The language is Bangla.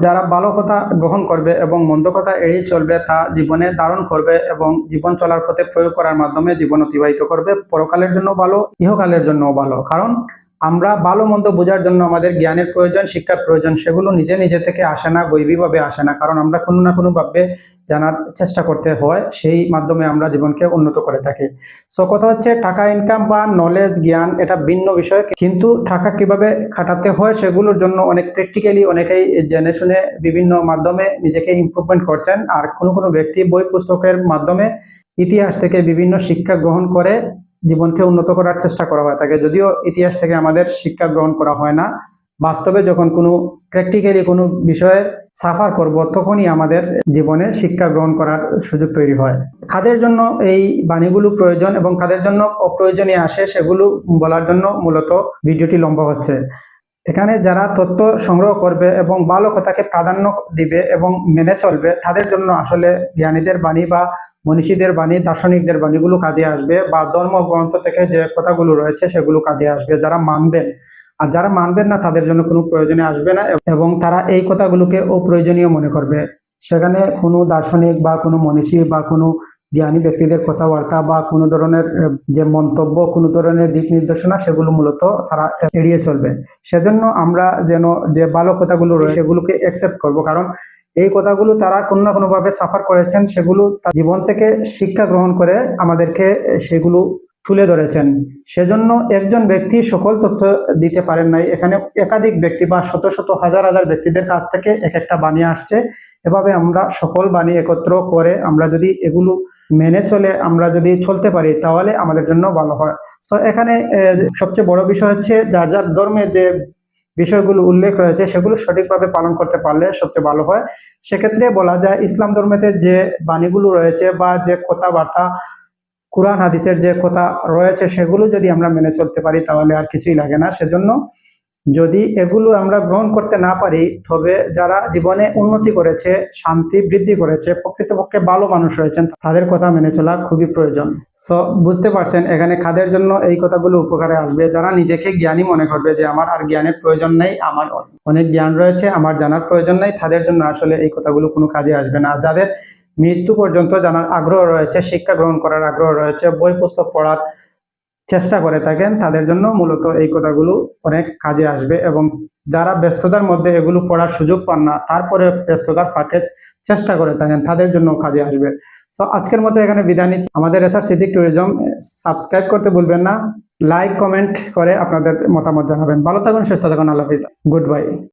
যারা ভালো কথা গ্রহণ করবে এবং মন্দ কথা এড়িয়ে চলবে তা জীবনে ধারণ করবে এবং জীবন চলার পথে প্রয়োগ করার মাধ্যমে জীবন অতিবাহিত করবে, পরকালের জন্য ভালো, ইহকালের জন্য ভালো। কারণ আমরা ভালো মন্দ বোঝার জন্য আমাদের জ্ঞানের প্রয়োজন, শিক্ষার প্রয়োজন। সেগুলো নিজে নিজে থেকে আসে না, গৈবিকভাবে আসে না, কারণ আমরা কোনো না কোনো ভাবে জানার চেষ্টা করতে হয়, সেই মাধ্যমে আমরা জীবনকে উন্নত করে থাকি। সো কথা হচ্ছে, টাকা ইনকাম বা নলেজ জ্ঞান এটা ভিন্ন বিষয়, কিন্তু টাকা কিভাবে খাটাতে হয় সেগুলোর জন্য অনেক প্র্যাকটিক্যালি অনেকেই জেনে শুনে বিভিন্ন মাধ্যমে নিজেকে ইমপ্রুভমেন্ট করছেন। আর কোনো কোনো ব্যক্তি বই পুস্তকের মাধ্যমে ইতিহাস থেকে বিভিন্ন শিক্ষা গ্রহণ করে জীবনকে উন্নত করার চেষ্টা করা হয়ে থাকে। যদিও ইতিহাস থেকে আমাদের শিক্ষা গ্রহণ করা হয় না, বাস্তবে যখন কোনো প্র্যাকটিক্যালি কোনো বিষয়ে সাফার করব তখনই আমাদের জীবনে শিক্ষা গ্রহণ করার সুযোগ তৈরি হয়। কাদের জন্য এই বাণীগুলো প্রয়োজন এবং কাদের জন্য অপ্রয়োজনীয় আসে সেগুলো বলার জন্য মূলত ভিডিওটি লম্বা হচ্ছে। এখানে যারা তথ্য সংগ্রহ করবে এবং ভালো কথাকে প্রাধান্য দিবে এবং মেনে চলবে, তাদের জন্য আসলে জ্ঞানীদের বাণী বা মনীষীদের বাণী, দার্শনিকদের বাণীগুলো কাজে আসবে, বা ধর্মগ্রন্থ থেকে যে কথাগুলো রয়েছে সেগুলো কাজে আসবে যারা মানবেন। আর যারা মানবেন না তাদের জন্য কোনো প্রয়োজনে আসবে না, এবং তারা এই কথাগুলোকে অপ্রয়োজনীয় মনে করবে। সেখানে কোনো দার্শনিক বা কোনো মনীষী বা কোনো জ্ঞানী ব্যক্তিদের কথাবার্তা বা কোনো ধরনের যে মন্তব্য, কোনো ধরনের দিক নির্দেশনা, সেগুলো মূলত তারা এড়িয়ে চলবে। সেজন্য আমরা যেন যে ভালো কথাগুলো রয়েছে সেগুলোকে অ্যাকসেপ্ট করব, কারণ এই কথাগুলো তারা কোনো না কোনোভাবে সাফার করেছেন, সেগুলো তার জীবন থেকে শিক্ষা গ্রহণ করে আমাদেরকে সেগুলো তুলে ধরেছেন। সেজন্য একজন ব্যক্তি সকল তথ্য দিতে পারেন নাই, এখানে একাধিক ব্যক্তি বা শত শত হাজার হাজার ব্যক্তিদের কাছ থেকে এক একটা বাণী আসছে। এভাবে আমরা সকল বাণী একত্র করে আমরা যদি এগুলো মেনে চলে আমরা যদি চলতে পারি তাহলে আমাদের জন্য ভালো হয়। সো এখানে সবচেয়ে বড় বিষয় হচ্ছে যার যার ধর্মে যে বিষয়গুলো উল্লেখ রয়েছে সেগুলো সঠিকভাবে পালন করতে পারলে সবচেয়ে ভালো হয়। সেক্ষেত্রে বলা যায় ইসলাম ধর্মেতে যে বাণীগুলো রয়েছে বা যে কথাবার্তা, কুরআন হাদিসের যে কথা রয়েছে সেগুলো যদি আমরা মেনে চলতে পারি তাহলে আর কিছুই লাগে না। সেজন্য যদি এগুলো আমরা গ্রহণ করতে না পারি, তবে যারা জীবনে উন্নতি করেছে, শান্তি বৃদ্ধি করেছে, প্রকৃতপক্ষে ভালো মানুষ রয়েছেন, তাদের কথা মেনে চলা খুবই প্রয়োজন। সো বুঝতে পারছেন এখানে কাদের জন্য এই কথাগুলো উপকারে আসবে। যারা নিজেকে জ্ঞানী মনে করবে যে আমার আর জ্ঞানের প্রয়োজন নেই, আমার অনেক জ্ঞান রয়েছে, আমার জানার প্রয়োজন নেই, তাদের জন্য আসলে এই কথাগুলো কোনো কাজে আসবে না। যাদের মৃত্যু পর্যন্ত জানার আগ্রহ রয়েছে, শিক্ষা গ্রহণ করার আগ্রহ রয়েছে, বই পুস্তক পড়ার চেষ্টা করে থাকেন, তাদের জন্য মূলত এই কথাগুলো অনেক কাজে আসবে। এবং যারা ব্যস্ততার মধ্যে এগুলো পড়ার সুযোগ পান না, তারপরে ব্যস্ততার ফাঁকে চেষ্টা করে থাকেন, তাদের জন্য কাজে আসবে। সো আজকের মতো এখানে বিদায় নিচ্ছি। আমাদের রেসার্চ সিদ্দিক ট্যুরিজম সাবস্ক্রাইব করতে ভুলবেন না, লাইক কমেন্ট করে আপনাদের মতামত জানাবেন। ভালো থাকুন, সুস্থ থাকুন, আল্লাহ হাফিজ, গুড বাই।